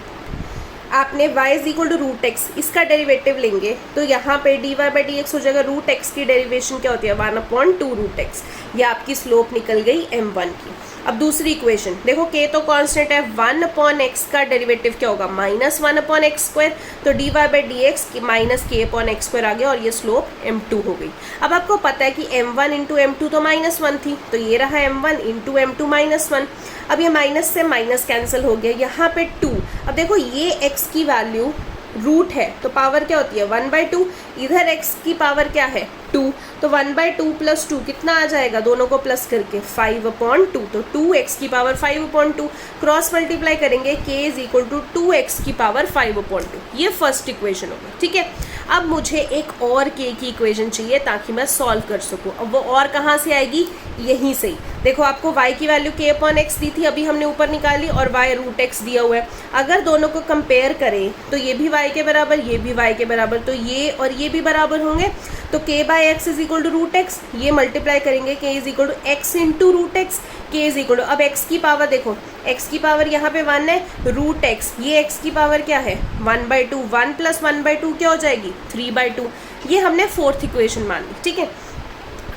A: आपने y is equal to √x, इसका डेरिवेटिव लेंगे तो यहाँ पे dy बाई dx हो जाएगा। √x की डेरिवेशन क्या होती है 1/2 √x, ये आपकी स्लोप निकल गई m1 की। अब दूसरी इक्वेशन देखो, k तो कांस्टेंट है, 1/x का डेरिवेटिव क्या होगा -1/x स्क्वायर, तो dy बाई dx -k/x² आ गया और ये स्लोप m2 हो गई। अब आपको पता है कि m1 इंटू m2 तो -1 थी, तो ये रहा m1 इंटू m2 -1। अब ये माइनस से माइनस कैंसिल हो गया, यहाँ पे 2। अब देखो ये x की वैल्यू रूट है तो पावर क्या होती है 1/2, इधर x की पावर क्या है 2, तो 1/2 प्लस 2 कितना आ जाएगा, दोनों को प्लस करके 5/2, तो 2x की पावर 5/2, क्रॉस मल्टीप्लाई करेंगे k is equal to 2x की पावर 5/2, ये फर्स्ट इक्वेशन होगा। ठीक है, अब मुझे एक और k की इक्वेशन चाहिए ताकि मैं सॉल्व कर सकूं। अब वो और कहाँ से आएगी, यहीं से ही। देखो आपको y की वैल्यू k/x दी थी, अभी हमने ऊपर निकाली, और y √x दिया हुआ है। अगर दोनों को कंपेयर करें तो ये भी y के बराबर, ये भी y के बराबर, तो ये और ये भी बराबर होंगे, तो k/x is equal to √x, ये मल्टीप्लाई करेंगे k is equal to x into √x, k is equal to, अब x की पावर देखो, x की पावर यहाँ पे 1 है, √x, ये x की पावर क्या है 1/2, 1 प्लस 1/2 क्या हो जाएगी 3/2, ये हमने फोर्थ इक्वेशन मान ली। ठीक है,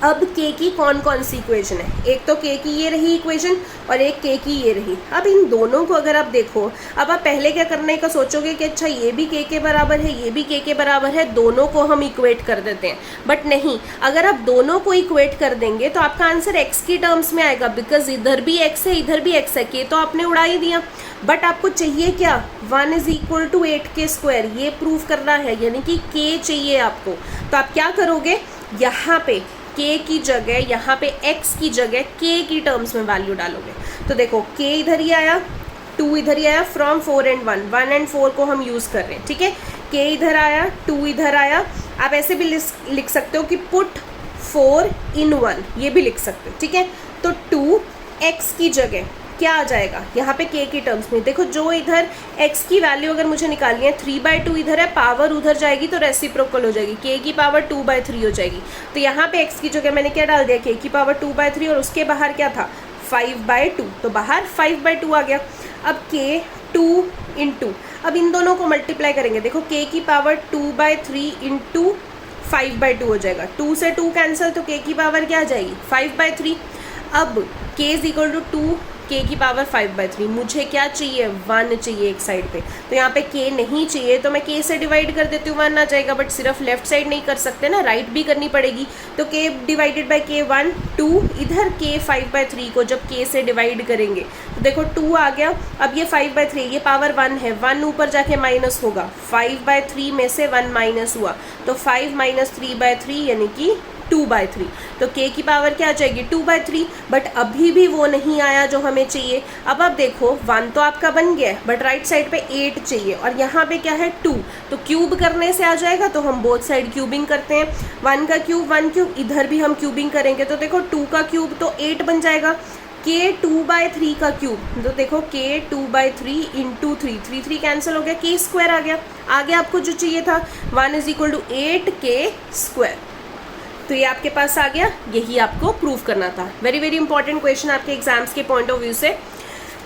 A: अब k की कौन कौन सी इक्वेशन है, एक तो k की ये रही इक्वेशन और एक k की ये रही। अब इन दोनों को अगर आप देखो, अब आप पहले क्या करने का सोचोगे कि अच्छा ये भी k के बराबर है, ये भी k के बराबर है, दोनों को हम इक्वेट कर देते हैं। बट नहीं, अगर आप दोनों को इक्वेट कर देंगे तो आपका आंसर x की टर्म्स में आएगा, बिकॉज इधर भी x है इधर भी x है, k तो आपने उड़ा ही दिया। बट आपको चाहिए क्या, 1 = 8k², ये प्रूव करना है, यानी कि k चाहिए आपको। तो आप क्या करोगे, यहाँ पे k की जगह, यहाँ पे x की जगह k की टर्म्स में वैल्यू डालोगे। तो देखो k इधर ही आया, 2 इधर ही आया, फ्रॉम 4 and 1, 1 and 4 को हम यूज़ कर रहे हैं, ठीक है। k इधर आया, 2 इधर आया। आप ऐसे भी लिख सकते हो कि पुट 4 in 1, ये भी लिख सकते हो, ठीक है। तो 2x की जगह क्या आ जाएगा, यहाँ पे k की टर्म्स में देखो, जो इधर x की वैल्यू अगर मुझे निकालनी है, 3/2 इधर है, पावर उधर जाएगी तो रेसिप्रोकल हो जाएगी, k की पावर 2/3 हो जाएगी। तो यहाँ पे x की जगह मैंने क्या डाल दिया, k की पावर 2/3, और उसके बाहर क्या था, 5/2, तो बाहर 5/2 आ गया। अब k 2 × अब इन दोनों को मल्टीप्लाई करेंगे, देखो k की पावर 2/3 × 5/2 हो जाएगा, 2 से 2 कैंसिल, तो k की पावर क्या आ जाएगी, 5/3। अब k = 2, k की पावर 5/3, मुझे क्या चाहिए, 1 चाहिए एक साइड पे। तो यहाँ पे k नहीं चाहिए तो मैं k से डिवाइड कर देती हूँ, 1 आ जाएगा। बट सिर्फ लेफ्ट साइड नहीं कर सकते ना, राइट भी करनी पड़ेगी। तो k डिवाइडेड बाई k 1, 2, इधर k 5/3 को जब k से डिवाइड करेंगे तो देखो 2 आ गया। अब ये 5/3, ये पावर 1 है, 1 ऊपर जाके माइनस होगा, 5/3 में से 1 माइनस हुआ, तो 5 - 3/3 यानी कि 2/3। तो k की पावर क्या आ जाएगी, 2/3। बट अभी भी वो नहीं आया जो हमें चाहिए। अब आप देखो 1 तो आपका बन गया, बट राइट साइड पे 8 चाहिए, और यहाँ पे क्या है 2, तो क्यूब करने से आ जाएगा। तो हम बोथ साइड क्यूबिंग करते हैं, 1 का क्यूब 1 क्यूब, इधर भी हम क्यूबिंग करेंगे। तो देखो 2 का क्यूब तो 8 बन जाएगा, k 2/3 का क्यूब, तो देखो k 2/3 × 3, 3 कैंसिल हो गया, k² आ गया। आगे आपको जो चाहिए था 1 = 8k², तो ये आपके पास आ गया, यही आपको प्रूव करना था। वेरी वेरी इंपॉर्टेंट क्वेश्चन आपके एग्जाम्स के पॉइंट ऑफ व्यू से।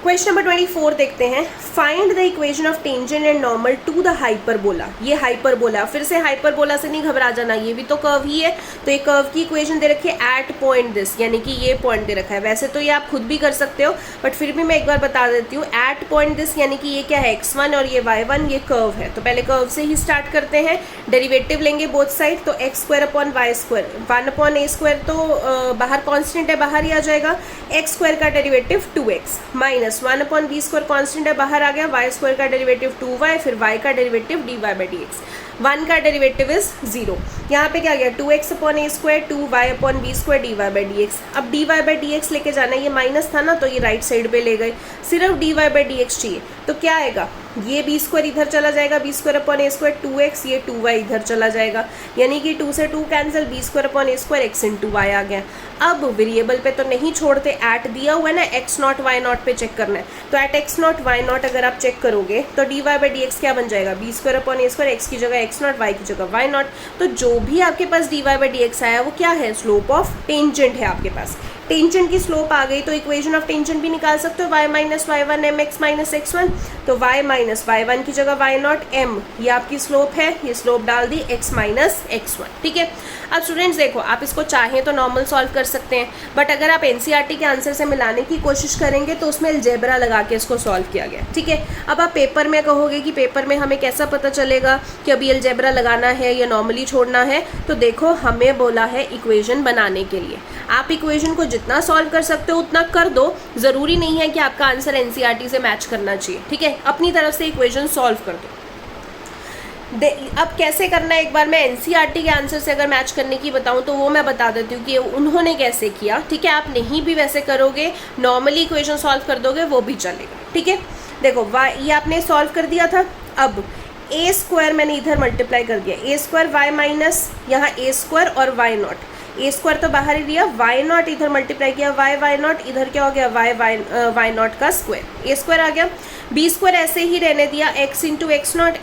A: क्वेश्चन नंबर 24 देखते हैं, find the equation of tangent and normal to the hyperbola. ये हाइपरबोला, फिर से हाइपरबोला से नहीं घबरा जाना, ये भी तो कर्व ही है। तो एक कर्व की इक्वेशन दे रखी है एट पॉइंट दिस, यानी कि ये पॉइंट दे रखा है। वैसे तो ये आप खुद भी कर सकते हो, बट फिर भी मैं एक बार बता देती हूँ। एट पॉइंट दिस यानी कि ये क्या है, x1 और ये y1, ये कर्व है। तो पहले कर्व से ही स्टार्ट करते हैं, डेरिवेटिव लेंगे बोथ साइड। तो x² / y², 1/a² तो बाहर कॉन्स्टेंट है, बाहर ही आ जाएगा। x² का derivative 2x minus 1/b² constant है, बाहर आ गया। y² का डेरिवेटिव 2y, फिर y का डेरिवेटिव dy/dx। 1 का डेरिवेटिव इज 0। यहाँ पे क्या गया, 2x/a², 2y/b² dy/dx। अब dy/dx लेके जाना, ये माइनस था ना, तो ये राइट साइड पे ले गए, सिर्फ dy/dx चाहिए। तो क्या आएगा, ये b² इधर चला जाएगा, b²/a², 2x, ये 2y इधर चला जाएगा, यानी कि 2 से 2 कैंसिल, b²/a² x × y आ गया। अब वेरिएबल पे तो नहीं छोड़ते, एट दिया हुआ है ना, x0 y0 पे चेक करना है। तो एट x0 y0 अगर आप चेक करोगे तो dy/dx क्या बन जाएगा, b²/a², x की जगह x0, y की जगह y0। तो जो भी आपके पास dy/dx आया वो क्या है, स्लोप ऑफ टेंजेंट है आपके पास। टेंजेंट की स्लोप आ गई तो इक्वेशन ऑफ टेंजेंट भी निकाल सकते हो, y - y1 mx - x1। तो y - y1 की जगह y0 m, ये आपकी स्लोप है, ये स्लोप डाल दी x - x1, ठीक है। अब स्टूडेंट्स देखो, आप इसको चाहें तो नॉर्मल सॉल्व कर सकते हैं, बट अगर आप एनसीईआरटी के आंसर से मिलाने की कोशिश करेंगे तो उसमें अलजेब्रा लगा के इसको सॉल्व किया गया, ठीक है। अब आप पेपर में कहोगे कि पेपर में हमें कैसा पता चलेगा कि अभी अलजेब्रा लगाना है या नॉर्मली छोड़ना है। तो देखो, हमें बोला है इक्वेशन बनाने के लिए, आप इक्वेशन को जितना सॉल्व कर सकते हो उतना कर दो। ज़रूरी नहीं है कि आपका आंसर एनसीईआरटी से मैच करना चाहिए, ठीक है। अपनी तरफ से इक्वेशन सॉल्व कर दो। अब कैसे करना है, एक बार मैं एनसीईआरटी के आंसर से अगर मैच करने की बताऊं तो वो मैं बता देती हूँ कि उन्होंने कैसे किया, ठीक है। आप नहीं भी वैसे करोगे, नॉर्मली इक्वेशन सॉल्व कर दोगे वो भी चलेगा, ठीक है। देखो ये आपने सॉल्व कर दिया था। अब a² मैंने इधर मल्टीप्लाई कर दिया, a² y माइनस यहाँ a² और y0, a² तो बाहर ही दिया, y0 इधर मल्टीप्लाई किया, y0 इधर क्या हो गया, y0 का स्क्वायर, a² आ गया। b² ऐसे ही रहने दिया, x ×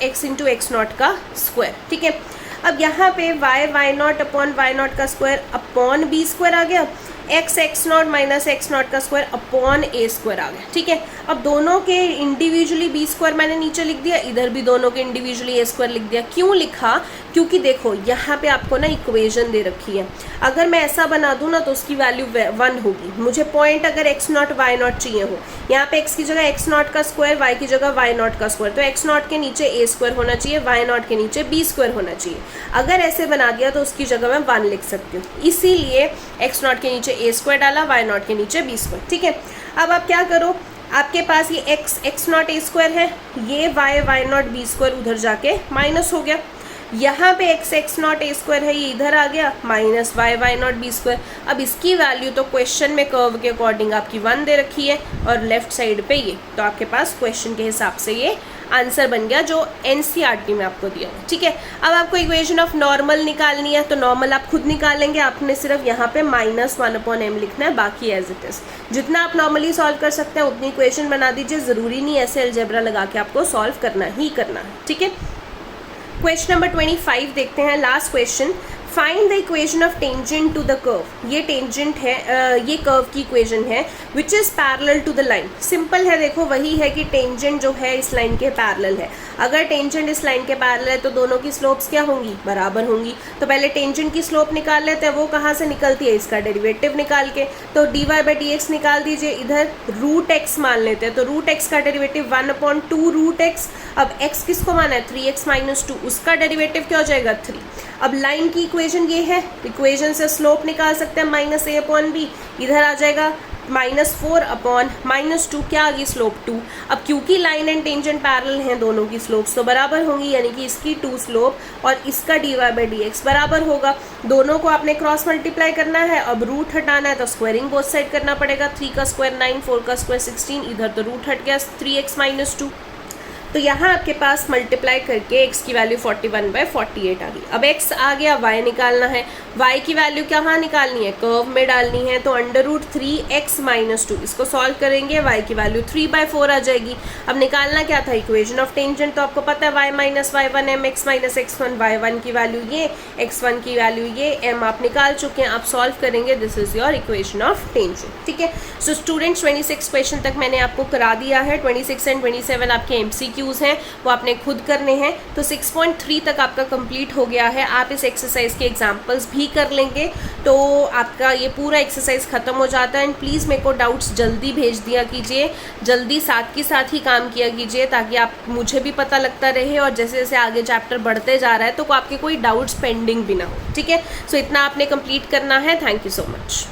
A: x0 का स्क्वायर, ठीक है। अब यहाँ पे y0 / y0 का स्क्वायर अपॉन b² आ गया। X not minus x not का स्क्वायर अपॉन ए स्क्वायर आ गया, ठीक है। अब दोनों के इंडिविजुअली बी स्क्वायर मैंने नीचे लिख दिया, इधर भी दोनों के इंडिविजुअली ए स्क्वायर लिख दिया। क्यों लिखा? क्योंकि देखो यहाँ पे आपको ना इक्वेशन दे रखी है, अगर मैं ऐसा बना दूँ ना तो उसकी वैल्यू 1 होगी। मुझे पॉइंट अगर एक्स नॉट वाई नॉट चाहिए हो, यहाँ पे एक्स की जगह एक्स नॉट का स्क्वायर, वाई की जगह वाई नॉट का स्क्वायर, तो एक्स नॉट के नीचे ए स्क्वायर होना चाहिए, वाई नॉट के नीचे बी स्क्वायर होना चाहिए। अगर ऐसे बना दिया तो उसकी जगह मैं 1 लिख सकती हूँ, इसीलिए एक्स नॉट के नीचे ए स्क्वायर डाला, वाई नॉट के नीचे बी स्क्वायर, ठीक है। अब आप क्या करो, आपके पास ये एक्स नॉट ए स्क्वायर है, ये वाई नॉट बी स्क्वायर उधर जाके माइनस हो गया। यहाँ पे एक्स नॉट ए स्क्वायर है, ये इधर आ गया, minus Y naught B square. अब इसकी वैल्यू तो क्वेश्चन में कर्व के अकॉर्डिंग आपकी 1 दे रखी है और लेफ्ट साइड पे ये, तो आपके पास क्वेश्चन के हिसाब से ये आंसर बन गया जो एनसीईआरटी में आपको दिया है, ठीक है। अब आपको इक्वेशन ऑफ नॉर्मल निकालनी है, तो नॉर्मल आप खुद निकालेंगे, आपने सिर्फ यहाँ पे -1/m लिखना है, बाकी एज इट इज जितना आप नॉर्मली सॉल्व कर सकते हैं उतनी इक्वेशन बना दीजिए, ज़रूरी नहीं ऐसे अलजेब्रा लगा के आपको सॉल्व करना ही करना है, ठीक है। क्वेश्चन नंबर 25 देखते हैं, last question. Find the equation of tangent to the curve. ये टेंजेंट है, ये कर्व की इक्वेशन है which is parallel to the line. Simple है, देखो वही है कि टेंजेंट जो है इस लाइन के पैरेलल है। अगर टेंजेंट इस लाइन के पैरेलल है तो दोनों की स्लोप्स क्या होंगी? बराबर होंगी। तो पहले टेंजेंट की स्लोप निकाल लेते हैं, वो कहाँ से निकलती है? इसका डेरिवेटिव निकाल के। तो dy/dx निकाल दीजिए, इधर √x मान लेते हैं, तो √x का डेरिवेटिव 1/2 √x। अब x किसको माना है? 3x - 2, उसका डेरिवेटिव क्या हो जाएगा? 3। अब लाइन की इक्वेशन ये है, इक्वेशन से स्लोप निकाल सकते हैं -a/b, इधर आ जाएगा -4/-2, क्या आ गई? स्लोप 2। अब क्योंकि लाइन एंड टेंजेंट पैरेलल हैं, दोनों की स्लोप्स तो बराबर होंगी, यानी कि इसकी 2 स्लोप और इसका dy/dx बराबर होगा। दोनों को आपने क्रॉस मल्टीप्लाई करना है। अब रूट हटाना है तो स्क्वायरिंग बोथ साइड करना पड़ेगा। 3 का स्क्वायर 9, 4 का स्क्वायर 16, इधर तो रूट हट गया 3x - 2। तो यहाँ आपके पास मल्टीप्लाई करके x की वैल्यू 41/48 आ गई। अब x आ गया, y निकालना है। y की वैल्यू कहाँ निकालनी है? कर्व में डालनी है, तो √3x - 2 इसको सॉल्व करेंगे, y की वैल्यू 3/4 आ जाएगी। अब निकालना क्या था? इक्वेशन ऑफ टेंजेंट, तो आपको पता है y - y1 m x - x1, y1 की वैल्यू ये, x1 की वैल्यू ये, m आप निकाल चुके हैं। आप सॉल्व करेंगे, this is your equation of tangent, ठीक है। सो स्टूडेंट्स 26 क्वेश्चन तक मैंने आपको करा दिया है। 26 एंड 27 आपके MCQs हैं, वो आपने खुद करने हैं। तो 6.3 तक आपका कंप्लीट हो गया है। आप इस एक्सरसाइज के एग्जांपल्स भी कर लेंगे तो आपका ये पूरा एक्सरसाइज खत्म हो जाता है। एंड प्लीज़ मेरे को डाउट्स जल्दी भेज दिया कीजिए, जल्दी साथ के साथ ही काम किया कीजिए, ताकि आप मुझे भी पता लगता रहे और जैसे जैसे आगे चैप्टर बढ़ते जा रहा है तो आपके कोई डाउट्स पेंडिंग भी ना हो, ठीक है। सो इतना आपने कंप्लीट करना है। Thank you so much.